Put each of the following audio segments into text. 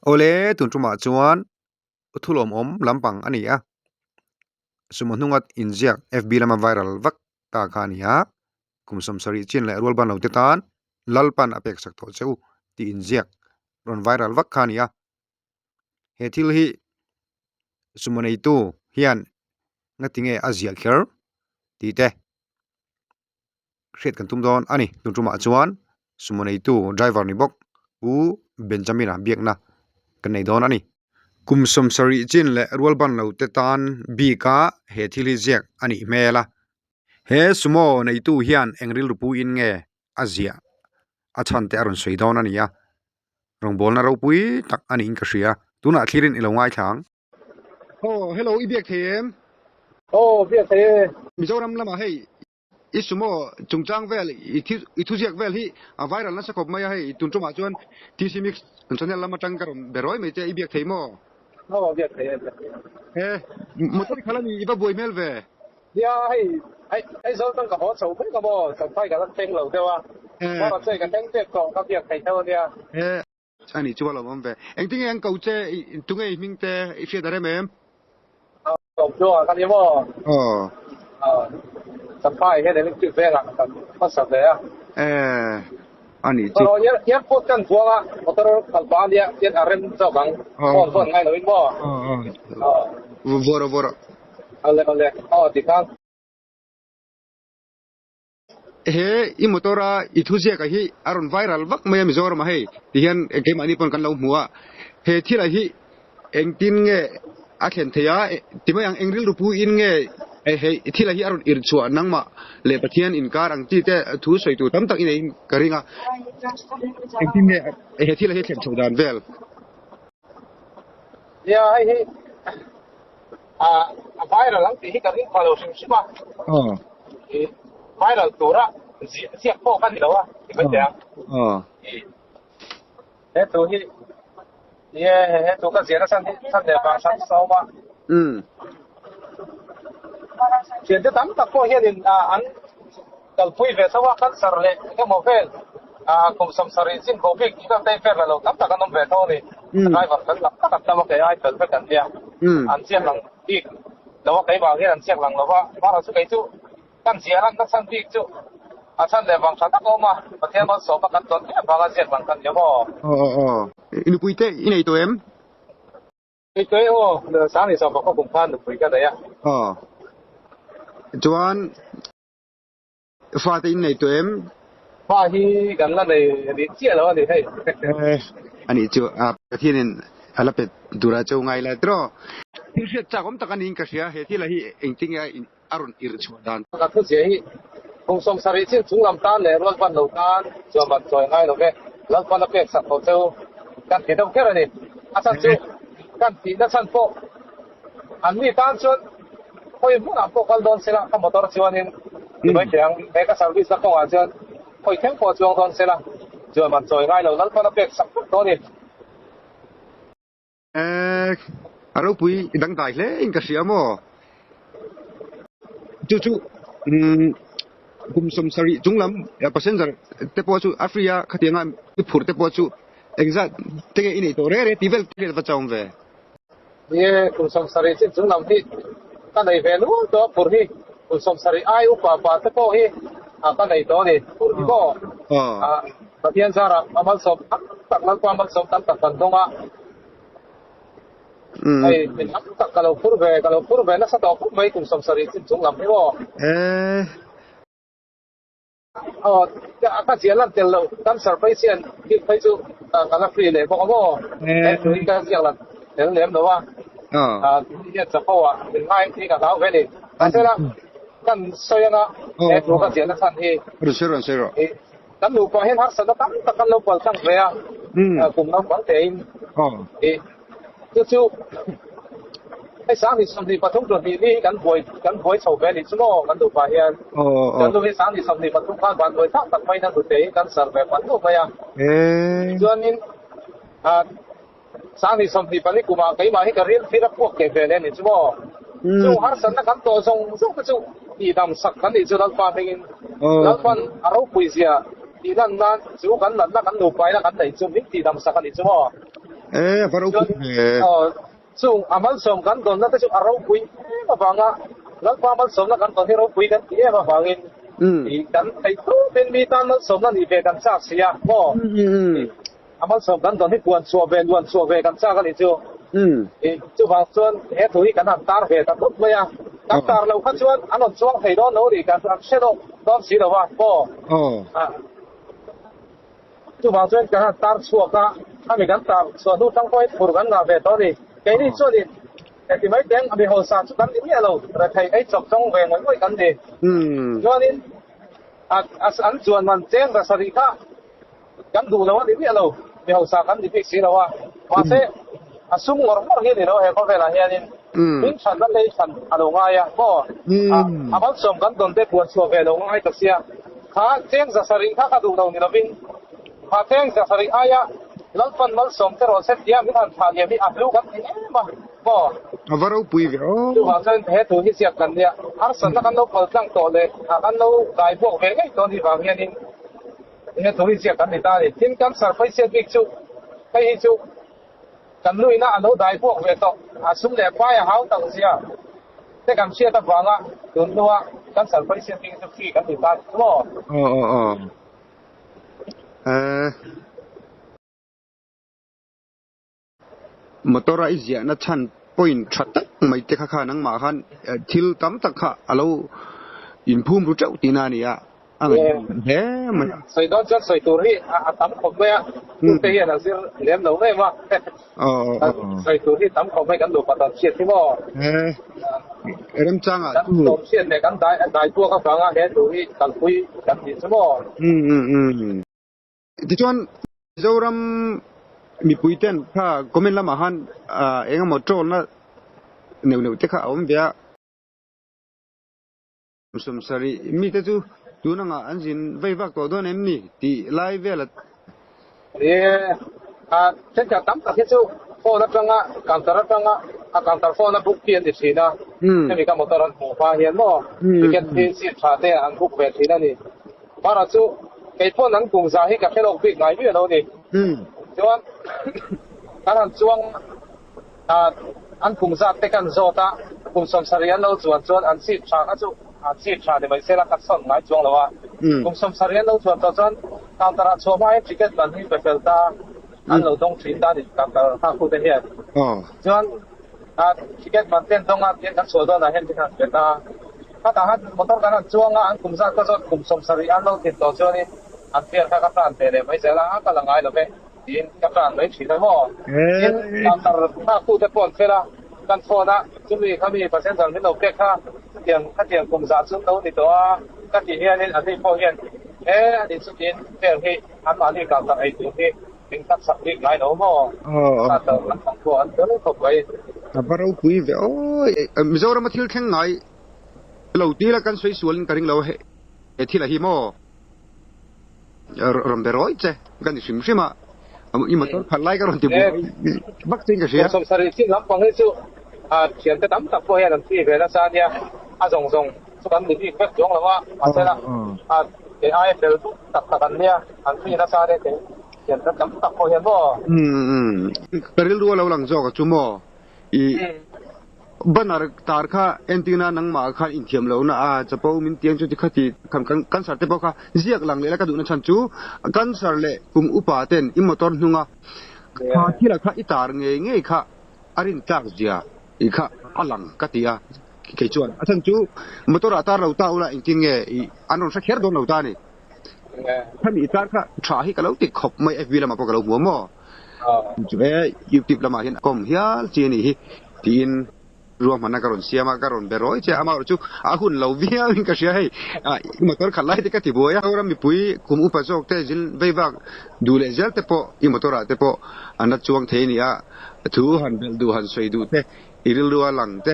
โอเลตุนจุมาจวนทุลอมลำปังอันนี้สมมุติว่าอินเดีย FB ลำมาไวรัลวักตาคานี้คุมสมสริจินและรัวบันเราติดตานลัลปันอเปกสักตัวเจ้าที่อินเดียรอนไวรัลวักคานี้เฮติลฮีสมมุติตัวเฮียนนัดทิ้งอาเซียเคอร์ตีเตะเสร็จกันตุ้มดอนอันนี้ตุนจุมาจวนสมมุติตัวไดรเวอร์นี่บอกอูเบนจามินเบียกนะกันในดอนอันนี้คุมสมสริจินและรัวบันเราติดตานบีกาเฮติลิเซียอันนี้เมล่ะเฮสโมในตู้เฮียนเอ็งริลรูปูอินเงอาเซียอาชันเตอรุนสวยดอนอันนี้รองบอลน่าเราปุยตักอันนี้อินกระเสียตัวน่ะคลีรินอิลงไว้ทางโอ้เฮลโลอีเบียกเทมโอ้เบียกเทมิจารำละมาให้อิสโมจงจังเวลอีทุเซียกเวลที่ไวรัลนั่นสกปรกไม่ให้ตุนจุมาจวนทีซีมิกตุนชนละมาจังกระรมเบรอยไม่เจอีเบียกเทมโอ้เบียกเทเฮ้มุตริขลังอีบ้าบวยเมลเวเดี๋ยวให้โซตั้งกับหัวโฉมกับบ่สัมภาษณ์กับเต็งเหล่าเดียวว่าเราช่วยกันเต็งเจ็บกองกับเบียกเทเท่าเดียวอันนี้ชัวร์แล้วมั้งเว้ยเอ็งที่เอ็งเก่าเจตุงเอ็งมิงเตอีเฟียดอะไรมั้ยเก่าชัวร์กันยังบ่สัมภาษณ์ให้ได้นึกถึงเวลากับภาษาเลยอันนี้เราเนี่ยพูดกันทัวร์ว่าตอนกันบ้านเนี่ยอารมณ์เจ้าบังคนไงเราอีกบ่วอร์เอาเลยติดกันเฮ้อิมตัวระอิทุเซียกะฮิอารอนไวรัลวักไม่มิจอร์มาให้ที่เห็นเกมอันนี้ปนกันเราหัวเฮ้ที่ละฮิเอ็งตินเงอาเข็นเทียที่ไม่ยังเอ็งริลรูปูอินเงเฮ้ที่ละฮิอารอนอิรชัวนังมาเลปเทียนอินการังที่เตทูสวยตัวตั้มตักอินเองกระริงอ่ะเอ็งตินเงเฮ้ที่ละฮิเข็นชาวดานเวลเดี๋ยวให้ไวรัลหลังที่กระริงพอเราใช่ไหมไวรัลตัวละเสียบโป้กันแล้วที่เป็นอย่างตัวที่ตัวก็เสียแล้วท่านเดี๋ยวมาชั้นสองว่าเสียจะตั้งตะโกเห็นอันกับผู้เวสว่ากันสารเลยก็มองเห็นคุมสมสริสินโควิดก็ได้เฟรแล้วตั้งแต่กันน้องเวทนี่ไล่แบบนั้นตั้งแต่มาแก่ไอ้เปิดไปกันเนี่ยอันเสียงหลังอีกแล้วว่าใครบอกที่อันเสียงหลังแล้วว่าเราสุดไอ้จู่กันเสียแล้วนักสันติจู่อาจารย์ได้บางชาติก็มาประเทศมันสอบกันตอนนี้บางเสียบางกันเยอะบ่อินุปุยเตอินไอตัวเอ็มไอตัวโอ้เดี๋ยวสามนี่สอบก็คงผ่านปุยกันเลยจวนฟาตินไอตัวเอ็มฟาที่กันแล้วในเจียแล้วนี่ให้อันนี้จู่ประเทศนี้ฮัลโหลเป็ดดูราชวงศ์ไงล่ะตรอที่เสียจากผมตะกันอินกัสยาเหตุที่ละที่เองจริงๆอารมณ์อิรชวดานก็คือเสียคงสมสริสินสูงลำตาลเลยรถวันหลตาลจวบจอยง่ายเลยรถวันละเปียกสักเจ้ากันที่ต้องแค่นี้อาจารย์จู่กันที่นักสันโปอันนี้ตามชนพอยมุ่งอัพกันโดนเสียละขบวนรถชวนนี่ไม่เที่ยงเอกสารวิศวกรอาจารย์พอยแข่งพอจวงโดนเสียละจวบจอยง่ายเลยรถวันละเปียกสักตัวนี้เราปุยดังใจเลยอินกัสยามอจู่คุมสมสริจุงลำเปอร์เซ็นต์เตปวชูแอฟริกาขัดยังไงพูดเตปวชูเอ็กซ์เตะอินตัวเร่ที่เวลที่เราจะเอาเว้ยเนี่ยคุมสมสริจุงลำที่กันในเวลูตัวพูดที่คุมสมสริไออุปปาเตปวที่กันในตัวนี่พูดที่ก็ประเทศสหรัฐอามัลสมตักลังความมัลสมตั้งแต่ตอนตรงอ่ะไอ้เป็นนักตักkalau purbe na sa to purbe kung som sari sin chung lam mo ka sia lan tel lo tam surprise yan ki phai chu kana free le bo mo tu ka sia lan tel lem do wa ya sa po wa bin mai ti ka dau ve ni ta se la kan so ya na tu ka sia na san he zero kan lu pa hen har sa tam ta kan lo pal sang ve ya kum na bang te inจู่ไอ้สามที่สมดีปฐมตัวนี้กันป่วยโฉบแบบนี้ชั่วโมงกันดูไปอ่ะกันดูให้สามที่สมดีปฐมผ่านวันโดยทั้งตัดไปนั่นตัวเตะกันเสิร์ฟแบบวันดูไปอ่ะส่วนนี้สามที่สมดีปนี้กูมาใครมาให้กันเรียนที่รับพวกเก็บแบบนี้ชั่วโมงจู่หาสันนักกันตัวทรงก็จู่ดีดำสักกันที่จู่รักฟ้าเพลงรักฟ้าอารมณ์ปุยเสียดีนั่นจู่กันนั่นกันดูไปนั่นกันไหนจู่มิดีดำสักกันที่ชั่วโมง varau pui so amal som kan don na ta arau pui ma banga lang pa amal som na kan ton hero pui kan ma bangin i kan ai tu ben mi tan na som na ni ve kan sa sia mo amal som kan don hi puan so ve kan sa kan ni chu chu bang chuan he thu hi kan han tar ve ta tot maya kan tar lo khan chuan anon chuang thei do no ri kan se do don si lo wa po chu bang chuan kan han tar chuak ka ami kan tar so nu tang poi phur kan na ve to ni cái này cho đi thì mấy tiếng bị hồ sơ chút đắn điểm lâu rồi thầy ấy chọc trong về ngoài mỗi cái gì cho nên anh chuẩn mình tiếng là sao đi cả cái đủ lâu điểm lâu bị hồ sơ cái gì bị xí đâu mà sẽ sung ngor ngor như thế đó hay có phải là như nên những sản phẩm đây sản đồ ngay có bắt sớm cái tuần tết buồn sửa về đồ ngay thật xia khá tiếng là sao đi khác đủ lâu như là vinh mà tiếng là sao đi ai lan fan mal som te ro set dia mi han tha ye mi aplu kan ma bo varau pui ve tu ha san he tu hi siak kan dia har san kan no pal tang to le kan no dai bo ve ngai to ni wang hian he tu hi siak kan ni ta le tin kan sar phai se bik chu kai hi chu kan lui na no dai bo ve to asum le pa ya hau tang sia te kan sia ta wanga tun no kan sar phai se bik chu ki kan ni ta mo motora izia na chan point thatak mai te kha nang ma khan thil tam tak kha alo in phum ru chau tina ni ya he ma sai don chan sai tur hi tam khom me tu te ya na sir lem lo ne ma sai tur hi tam khom me kan do patan chiet thi mo ram chang tu chiet ne kan dai tu ka fa nga he tu hi kan pui kan ni mo ti chuan zoram mi puiten kha comment lama han enga motor na neu te kha om bia sum sari mi te chu tu na nga anjin veivak to don em ni ti lai vela chen cha tam ta chu phone na changa counter changa counter phone na book pian ti china mi ka motor an mo pa hian mo ticket ti si tha te an book ve thina ni para chu cái phone an kum za hi ka khelo big ngai mi lo ni chuan kan chuang an kum za te kan zota kum som sarian lo chuan an si tha ka chu an si tha de mai sela ka son ngai chuang lo wa kum som sarian lo chuan to chuan counter a chho mai ticket ban hi pe ta an lo dong thin ta ni counter ha khu te hian chuan ticket ban ten dong a tian ka chho do na hen ti kan pe ta ta han motor kan chuang an kum za ka zot kum som sarian lo tin to chuan ni an tian ka plan te le mai sela ka la ngai lo pe in kapran mai chi mo in tar ta ku te pon fela kan phona chumi khami percent dal min no pe kha tiang kum za chu to ni to ka ti hian in ati pho hian ani chu tin pe hi an ma ni ka ta ai tu hi in tak sak ni lai no mo ta to an ko an to ko bai barau pui ve oi mizoram thil kheng ngai lo ti la kan soi sual ka ring lo he thila hi mo rom beroi che kan sim sima i motor phalai ka ron ti bak ting ka sia som sari chi lam pang he chu thian te tam tak po he an ti ve la sa nia zong chu kan ni bi pek jong la wa sa la ai fel tak kan nia an ti la sa de te thian te tam tak po he bo peril ru lo lang zo ka chu mo i banar tar kha antenna nang ma kha in thiam lo na chapo min tiang chu ti khati kan sar te po kha ziak lang le la ka du na chan chu kan sar le kum upa ten i motor hnunga kha thila kha itar nge kha arin tak zia i kha alang katia ke chuan athan chu motor atar lo ta ula in ting nge anon sa kher don lo ta ni thami itar kha tha hi ka lo ti khop mai fb la ma po ka lo mo chu e youtube la ma hin kom hial chi ni hi tin rùa mà na karon siama karon beroi che ama chu a hun lo via in ka sia hei motor khalai te ka ti boya ora mi pui kum upa jok te jil veivak du le zel te po I motor a te po ana chuang the ni a thu han bel du han soi du te iril ruwa lang te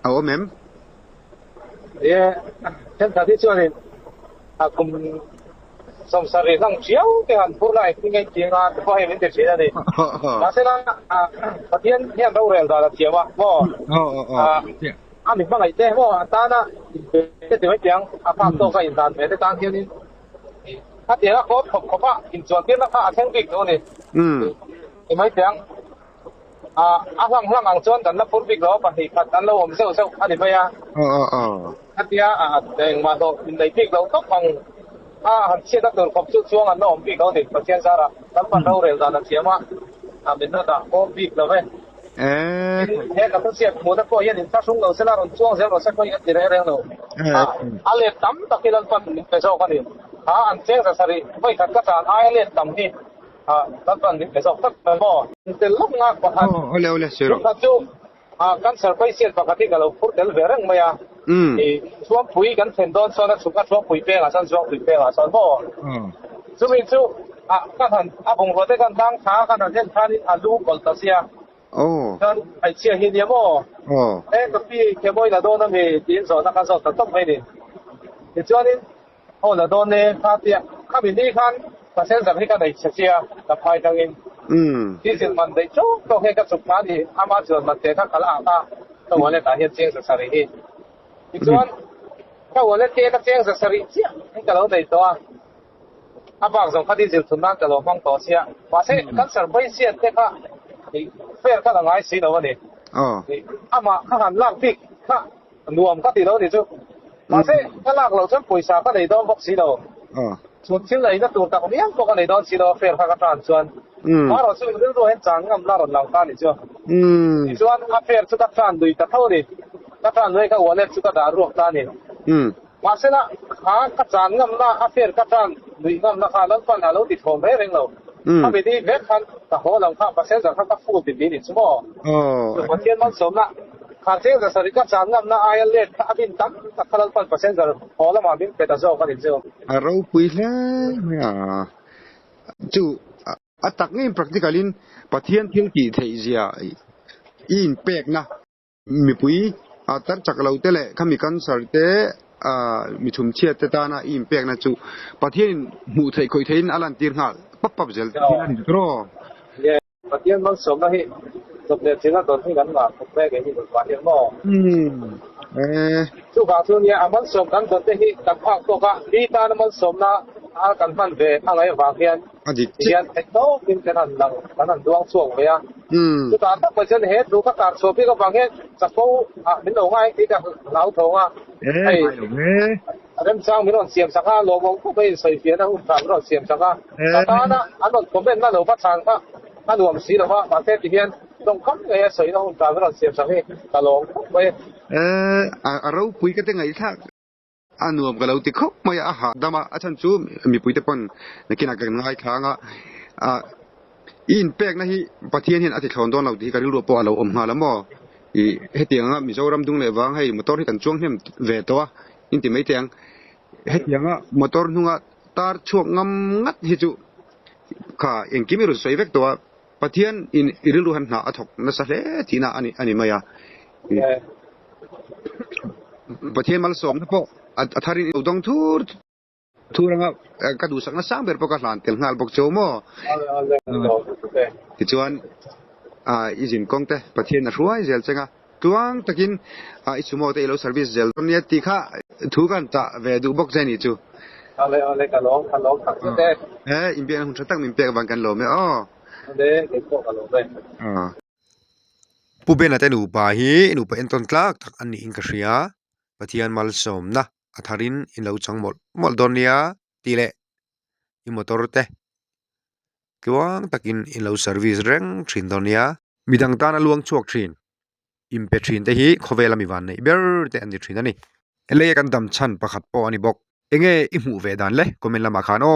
aw mem chen ta ti chuan kum som sari lang chiao te han pur lai ti ngai ti nga ko he min te chi da ni ma se la patien hian ro rel da chiao wa mo mi ba ngai te mo ta na te te mai tiang pa to ka in dan me te tang hian ni ta te la ko pa in chuan te na ka theng bik no ni ไม้เสียงหลังจนกันนะพุ่นบิ๊กล้อปะที่คัดกันแล้วผมเซลอันนี้ไปคัดยาแดงมาโตในบิ๊กล้อก็ของเชื่อตัวขอบช่วงอันนั้นผมบิ๊กล้อนี่ประเทศสาระตั้งปันเราเร็วกันเสียมาเป็นนั่นต่างก็บิ๊กล้อไปเฮ้กับเสียหมดก็ยันถ้าช่วงเราเสร็จแล้วช่วงเสร็จเราสักก็ยันจะได้เรื่องเราอะไรตั้มตะกี้เราปันไปโซ่กันนี่อันเชื่อจะสริไม่ขัดก็จะอะไรตั้มนี่ตั้งปันไปโซ่ตักไปบ่แต่ลูกงากว่าole sero ถ้าจู่กันเซอร์ไพรส์ปกติก็เราพูดเดี๋ยวเรื่องไม่ช่วงปุ๋ยกันเห็นโดนส่วนนั้นสุขช่วงปุ๋ยเป้ละส่วนช่วงปุ๋ยเป้ละส่วนบ่ซึ่งมีจู่ก็ทันผมรู้ได้กันตั้งขากันเช่นท่านี้ลูกกอลตาเซียกันไอเชียเฮียบ่ก็พี่แค่บ่อยละโดนนั่นเองที่สอนนักสอนต้องไปนี่อีกส่วนนึงละโดนเนี่ยถ้าเตี้ยข้าบินนี่คันเปอร์เซ็นต์สักที่กันได้เชียกับไปทางนี้ที่สิ่งมันได้จู่ก็ให้กับสุขภาพดีมาจนมันเตะข้างหลังก็วันนี้ตาเห็นเสียงสักทีอีกส่วนก็วันนี้เตะกับเสียงสักทีเสียนี่ก็เราได้ตัวบางส่วนคดีสิทุนนั้นก็เราฟังต่อเสียว่าเสียกันเซอร์ไพรส์เสียเตะก็เฟรก็ง่ายสิเนาะวันนี้มาข้างล่างพิกข้ารวมก็ตีเราดิจู่ว่าเสียข้างล่างเราจะปุ๋ยสาก็ได้ดอกบักสีเราส่วนชิ้นไหนก็ตัวตะกเนี้ยก็กันได้ดอกสีเราเฟรข้างกลางส่วนมาเราซึ่งเรื่องตัวเห็นจังงำลาหลังตานี่จ้ะส่วนเฟรสุดท้ายดูตะเท่าดิตะท่านเลยก็วันนี้สุดท้ายรวมตานี่ว่าเสียนะก็จังงำลาเฟรก็จังดูงำลาข้าแล้วก็เราติดผมเรื่องเราถ้าไม่ดีเว็บคันแต่หัวหลังข้าประเทศจะข้าก็ฟูติดดีนี่ใช่ไหมประเทศมันสมละข้าเชื่อจะสริก็จังงำลาเล็กข้าบินตั้งแต่ข้าแล้วก็ประเทศจะหัวละมาบินไปแต่เจ้าก็ดิเจ้าเราคุยแล้วไม่จู่ตักนี่ practically ประเทศที่กี่เทียอินเป็กนะมีปุยตัดจากเราเตะเลยข้ามีการสอนเตะมีชุมเชียเตตานะอินเป็กนะจู่ประเทศมู่ไทยคอยไทยอันลันตีร์หาปั๊บเจลที่นั่นตรอประเทศมันสมนะที่สมเด็จที่นั่นตอนที่กันว่าผมแม่แกที่ประเทศบ่จู่ข่าวช่วงนี้มันสมกันตอนที่กันภาคตัวก็ดีตามันสมนะกันพันเวอะไรวางเพียนเพียนเอ็ดโต้กินกันนั่นดวงช่วงเลยจู่ตาถ้าเป็นเช่นเหตุดูก็ตัดส่วนพี่ก็บางเหตุจะเขาเป็นหลงไงที่กับเหลาทงไอ้เรื่องสร้างมีหลงเสียมสักห้าโลมก็ไปใส่เพียนนะหุ่นสร้างหลงเสียมสักห้าแต่ตานะอันนั้นผมเป็นนั่นหลงพัฒน์ก็ถ้ารวมสีหรือว่าประเทศที่เพียนต้องคับไอ้ใส่หลงสร้างหลงเสียมสักห้าตลงไปเราคุยกันยังไงท่าอันรวมกันเราติดคุกไม่อาหารดามาอาจารย์จูมีปุยเตปนในกินอาการง่ายครั้งอินเป็กนะที่ประเทศเห็นอาทิตย์ของตอนเราที่การรู้ปอเราอมหาแล้วมั้งเฮ็ดยังมีเจ้ารำดุงเลยวางให้มอเตอร์ที่กันช่วงเนี่ยเวตัวอินติไม่เตียงเฮ็ดยังมอเตอร์นุ่งตาช่วงงำงัดฮิจุข้าเองกิมิรุสวยเวกตัวประเทศอิริลุหันหาอัฐกนั่นสิที่น่ะอันนี้ไม่ประเทศมัลสมนะพ่อทารินอุดงทูรังกระดูสักนักสร้างเบอร์ปกติหลานเตลงาลปกโจมที่ชวนอีจินกงเตประเทศนั้นรวยเจลเซงกวางตะกินอิสมอเตโลเซอร์วิสเจลตอนนี้ที่ข้าทุกันจะเวดูบกเจนี่จูอะไรกันลองตัดเต้อินเปียหุ่นชัดตั้งอินเปียบางกันลมเนี่ยเด้เด็กพวกกันลงเลยผู้เป็นอะไรหนูไปหนูไปเอ็นต้นกลากทักอันนี้อินกระเสียประเทศมัลสมนะอัฐารินอินเลวจังหมดดอนเนียตีเล่อิมอตอร์เตกวางตักอินเลวเซอร์วิสเร่งทรินดอนเนียมีดังตาหน้าลวงชวกทรินอิมเปทรินเตฮีขวเวลามีวันนี้เบอร์เตอันนี้ทรินนั่นนี่เอเล่กันดำชันประคัดปออันนี้บอกเองอิมูเวดันเล่ก็เป็นละมาคานโอ